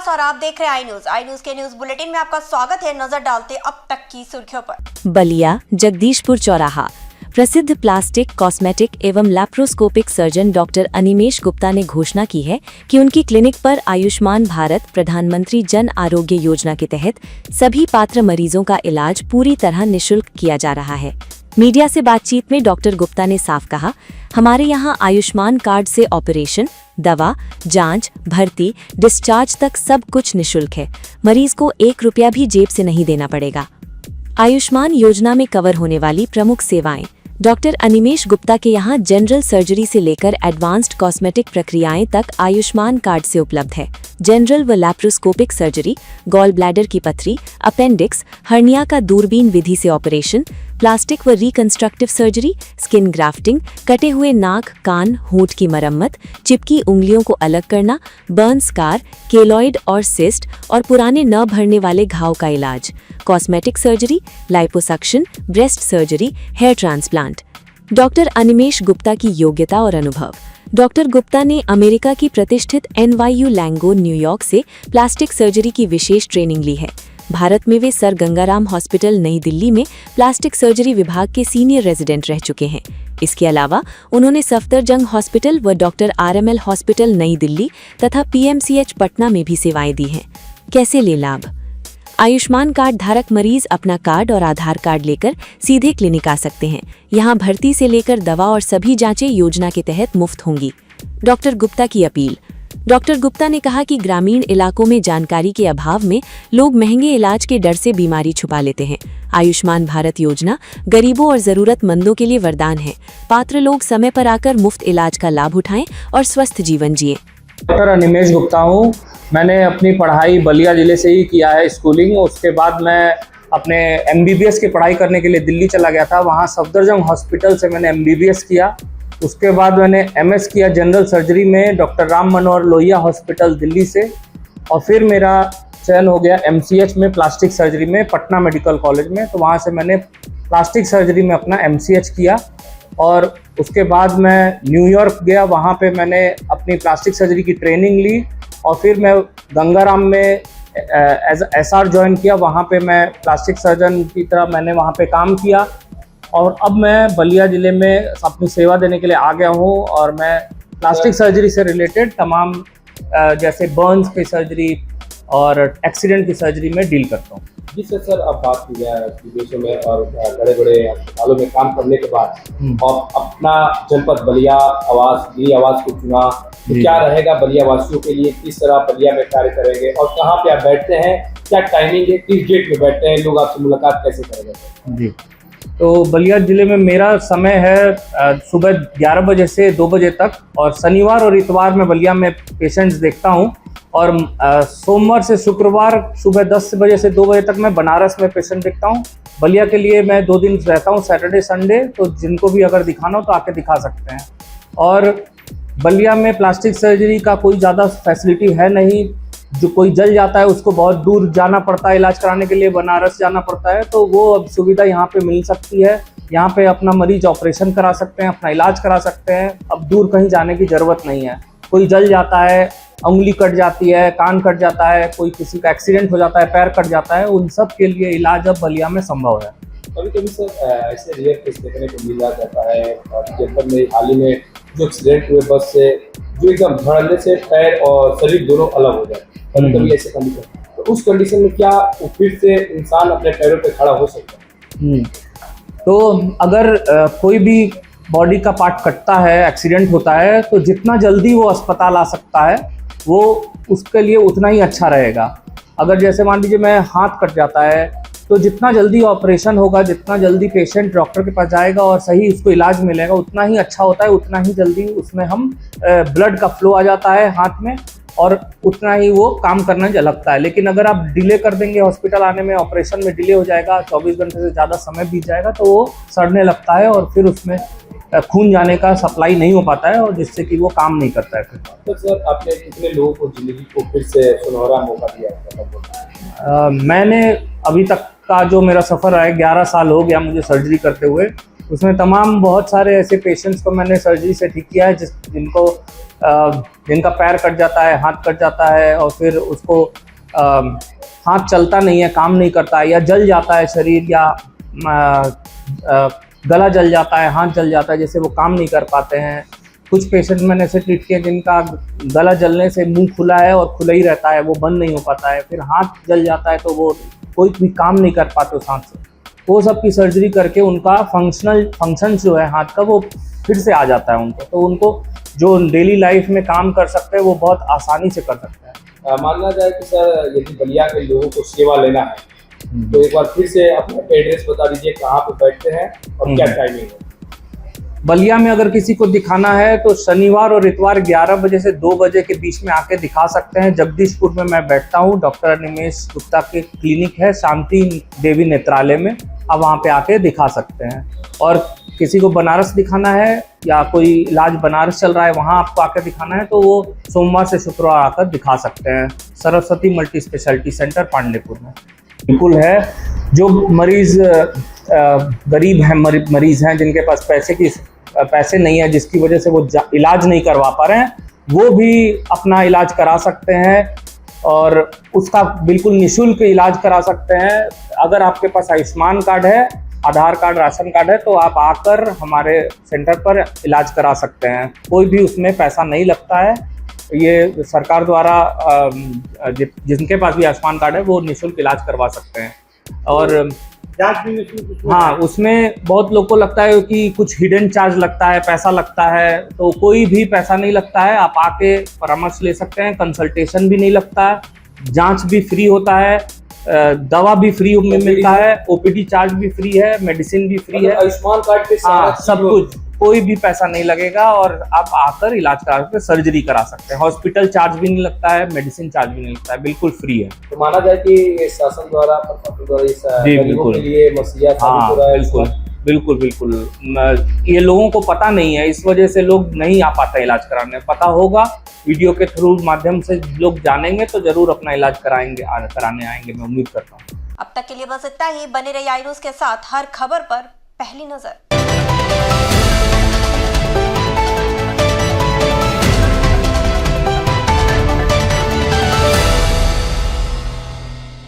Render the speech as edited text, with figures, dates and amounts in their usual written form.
विकास और आप देख रहे हैं आई न्यूज के न्यूज बुलेटिन में आपका स्वागत है। नजर डालते अब तक की सुर्खियों पर। बलिया जगदीशपुर चौराहा। प्रसिद्ध प्लास्टिक, कॉस्मेटिक एवं laparoscopic surgeon doctor Animesh Gupta ने घोषणा की है कि उनकी क्लिनिक पर आयुष्मान भारत प्रधानमंत्री जन आरोग्य योजना के तहत सभी पात्र मरीजों का इलाज पूरी तरह निःशुल्क किया जा रहा है। मीडिया से बातचीत में डॉक्टर गुप्ता ने साफ कहा, हमारे यहाँ आयुष्मान कार्ड से ऑपरेशन, दवा, जांच, भर्ती, डिस्चार्ज तक सब कुछ निःशुल्क है। मरीज को 1 रुपया भी जेब से नहीं देना पड़ेगा। आयुष्मान योजना में कवर होने वाली प्रमुख सेवाएं। डॉक्टर अनिमेश गुप्ता के यहाँ जनरल सर्जरी से लेकर एडवांस्ड कॉस्मेटिक प्रक्रियाएं तक आयुष्मान कार्ड से उपलब्ध है। जनरल व लैप्रोस्कोपिक सर्जरी, गॉल ब्लैडर की पथरी, अपेंडिक्स, हर्निया का दूरबीन विधि से ऑपरेशन, प्लास्टिक व रिकंस्ट्रक्टिव सर्जरी, स्किन ग्राफ्टिंग, कटे हुए नाक, कान, होंठ की मरम्मत, चिपकी उंगलियों को अलग करना, बर्न स्कार, केलॉइड और सिस्ट और पुराने न भरने वाले घाव का इलाज, cosmetic surgery, liposuction, breast surgery, hair transplant. Doctor Animesh Gupta की योग्यता और अनुभव। डॉक्टर गुप्ता ने अमेरिका की प्रतिष्ठित NYU लैंगोन न्यूयॉर्क से प्लास्टिक सर्जरी की विशेष ट्रेनिंग ली है। भारत में वे सर गंगाराम हॉस्पिटल नई दिल्ली में प्लास्टिक सर्जरी विभाग के सीनियर रेजिडेंट रह चुके हैं। इसके अलावा उन्होंने सफदरजंग हॉस्पिटल व डॉक्टर RML हॉस्पिटल नई दिल्ली तथा PMCH पटना में भी सेवाएं दी हैं। कैसे ले लाभ? आयुष्मान कार्ड धारक मरीज अपना कार्ड और आधार कार्ड लेकर सीधे क्लिनिक आ सकते हैं। यहाँ भर्ती से लेकर दवा और सभी जांचें योजना के तहत मुफ्त होंगी। डॉक्टर गुप्ता की अपील। डॉक्टर गुप्ता ने कहा कि ग्रामीण इलाकों में जानकारी के अभाव में लोग महंगे इलाज के डर से बीमारी छुपा लेते हैं। आयुष्मान भारत योजना गरीबों और जरूरतमंदों के लिए वरदान है। पात्र लोग समय पर आकर मुफ्त इलाज का लाभ उठाएं और स्वस्थ जीवन जिए। डॉक्टर अनिमेश गुप्ता हूँ। मैंने अपनी पढ़ाई बलिया ज़िले से ही किया है स्कूलिंग। उसके बाद मैं अपने MBBS की पढ़ाई करने के लिए दिल्ली चला गया था। वहाँ सफदरजंग हॉस्पिटल से मैंने MBBS किया। उसके बाद मैंने MS किया जनरल सर्जरी में डॉक्टर राम मनोहर लोहिया हॉस्पिटल दिल्ली से। और फिर मेरा चयन हो गया MCH में प्लास्टिक सर्जरी में पटना मेडिकल कॉलेज में। तो वहाँ से मैंने प्लास्टिक सर्जरी में अपना MCH किया। और उसके बाद मैं न्यूयॉर्क गया, वहाँ पे मैंने अपनी प्लास्टिक सर्जरी की ट्रेनिंग ली। और फिर मैं गंगाराम में एज SR ज्वाइन किया। वहाँ पे मैं प्लास्टिक सर्जन की तरह मैंने वहाँ पे काम किया। और अब मैं बलिया ज़िले में अपनी सेवा देने के लिए आ गया हूँ। और मैं प्लास्टिक सर्जरी से रिलेटेड तमाम जैसे बर्न्स की सर्जरी और एक्सीडेंट की सर्जरी में डील करता हूँ। जिससे सर अब बात की जाए विदेशों में और बड़े बड़े अस्पतालों में काम करने के बाद और अपना जनपद बलिया आवास को चुना, तो क्या रहेगा बलिया वासियों के लिए? किस तरह बलिया में कार्य करेंगे और कहाँ पे आप बैठते हैं? क्या टाइमिंग है? किस डेट में बैठते हैं? लोग आपसे मुलाकात कैसे करेंगे? जी, तो बलिया ज़िले में मेरा समय है सुबह 11 बजे से 2 बजे तक। और शनिवार और इतवार में बलिया में पेशेंट्स देखता हूँ। और सोमवार से शुक्रवार सुबह 10 बजे से 2 बजे तक मैं बनारस में पेशेंट देखता हूँ। बलिया के लिए मैं 2 दिन रहता हूँ, सैटरडे संडे। तो जिनको भी अगर दिखाना हो तो आके दिखा सकते हैं। और बलिया में प्लास्टिक सर्जरी का कोई ज़्यादा फैसिलिटी है नहीं। जो कोई जल जाता है उसको बहुत दूर जाना पड़ता है इलाज कराने के लिए, बनारस जाना पड़ता है। तो वो अब सुविधा यहाँ पे मिल सकती है। यहाँ पे अपना मरीज ऑपरेशन करा सकते हैं, अपना इलाज करा सकते हैं। अब दूर कहीं जाने की ज़रूरत नहीं है। कोई जल जाता है, उंगली कट जाती है, कान कट जाता है, कोई किसी का एक्सीडेंट हो जाता है, पैर कट जाता है, उन सब के लिए इलाज अब बलिया में संभव है। कभी कभी सर ऐसे रेयर केस देखने को मिल जाता है। और जनपद में हाल ही में जो एक्सीडेंट हुए बस से, जो एकदम धड़ल्ले से पैर और शरीर दोनों अलग हो जाए, कभी कभी ऐसे कंडीशन, तो उस कंडीशन में क्या फिर से इंसान अपने पैरों पे खड़ा हो सकता है? तो अगर कोई भी बॉडी का पार्ट कटता है, एक्सीडेंट होता है, तो जितना जल्दी वो अस्पताल आ सकता है वो उसके लिए उतना ही अच्छा रहेगा। अगर जैसे मान लीजिए मैं हाथ कट जाता है, तो जितना जल्दी ऑपरेशन होगा, जितना जल्दी पेशेंट डॉक्टर के पास जाएगा और सही उसको इलाज मिलेगा, उतना ही अच्छा होता है। उतना ही जल्दी उसमें हम ब्लड का फ्लो आ जाता है हाथ में और उतना ही वो काम करने लगता है। लेकिन अगर आप डिले कर देंगे हॉस्पिटल आने में, ऑपरेशन में डिले हो जाएगा, 24 घंटे से ज़्यादा समय बीत जाएगा, तो वो सड़ने लगता है और फिर उसमें खून जाने का सप्लाई नहीं हो पाता है और जिससे कि वो काम नहीं करता है। तो सर आपने कितने लोगों को जिंदगी को फिर से सुनहरा मौका दिया? मैंने अभी तक का जो मेरा सफ़र है, 11 साल हो गया मुझे सर्जरी करते हुए। उसमें तमाम बहुत सारे ऐसे पेशेंट्स को मैंने सर्जरी से ठीक किया है जिनका पैर कट जाता है, हाथ कट जाता है और फिर उसको हाथ चलता नहीं है, काम नहीं करता है, या जल जाता है शरीर, या गला जल जाता है, हाथ जल जाता है, जैसे वो काम नहीं कर पाते हैं। कुछ पेशेंट मैंने ऐसे ट्रीट किए जिनका गला जलने से मुंह खुला है और खुला ही रहता है, वो बंद नहीं हो पाता है। फिर हाथ जल जाता है तो वो कोई भी काम नहीं कर पाते उस हाथ से। वो सब की सर्जरी करके उनका फंक्शन जो है हाथ का वो फिर से आ जाता है उनको, तो उनको जो डेली लाइफ में काम कर सकते हैं वो बहुत आसानी से कर सकते हैं। मानना जाए कि सर यदि बलिया के लोगों को सेवा लेना है तो एक बार फिर से अपना एड्रेस बता दीजिए, कहाँ पे बैठते हैं और क्या टाइमिंग है। बलिया में अगर किसी को दिखाना है तो शनिवार और इतवार 11 बजे से 2 बजे के बीच में आके दिखा सकते हैं। जगदीशपुर में मैं बैठता हूँ, डॉक्टर अनिमेश गुप्ता की क्लिनिक है शांति देवी नेत्रालय में, आप वहाँ पे आके दिखा सकते हैं। और किसी को बनारस दिखाना है या कोई इलाज बनारस चल रहा है वहाँ आपको आकर दिखाना है तो वो सोमवार से शुक्रवार आकर दिखा सकते हैं Saraswati multi speciality centre Pandeypur में। बिल्कुल है, जो मरीज़ गरीब हैं, मरीज़ हैं जिनके पास पैसे नहीं है, जिसकी वजह से वो इलाज नहीं करवा पा रहे हैं, वो भी अपना इलाज करा सकते हैं और उसका बिल्कुल निःशुल्क इलाज करा सकते हैं। अगर आपके पास आयुष्मान कार्ड है, आधार कार्ड, राशन कार्ड है तो आप आकर हमारे सेंटर पर इलाज करा सकते हैं। कोई भी उसमें पैसा नहीं लगता है। ये सरकार द्वारा जिनके पास भी आयुष्मान कार्ड है वो निःशुल्क इलाज करवा सकते हैं। और जांच भी निःशुल्क? हाँ, उसमें बहुत लोगों को लगता है कि कुछ हिडन चार्ज लगता है, पैसा लगता है, तो कोई भी पैसा नहीं लगता है। आप आके परामर्श ले सकते हैं, कंसल्टेशन भी नहीं लगता है, जांच भी फ्री होता है, दवा भी फ्री में मिलता है, ओपीडी चार्ज भी फ्री है, मेडिसिन भी फ्री है, आयुष्मान कार्ड के हाँ सब कुछ, कोई भी पैसा नहीं लगेगा और आप आकर इलाज करा सकते हैं, सर्जरी करा सकते हैं। हॉस्पिटल चार्ज भी नहीं लगता है, मेडिसिन चार्ज भी नहीं लगता है, बिल्कुल फ्री है। तो माना जाए कि ये शासन द्वारा, प्रशासन द्वारा इस गरीबों के लिए मसीहा साबित हो रहा है। बिल्कुल बिल्कुल ये लोगों को पता नहीं है, इस वजह से लोग नहीं आ पाते इलाज कराने। पता होगा, वीडियो के थ्रू माध्यम से लोग जानेंगे तो जरूर अपना इलाज कराने आएंगे, मैं उम्मीद करता हूँ। अब तक के लिए बस इतना ही। बने रहिए आई न्यूज़ के साथ, हर खबर पर पहली नजर।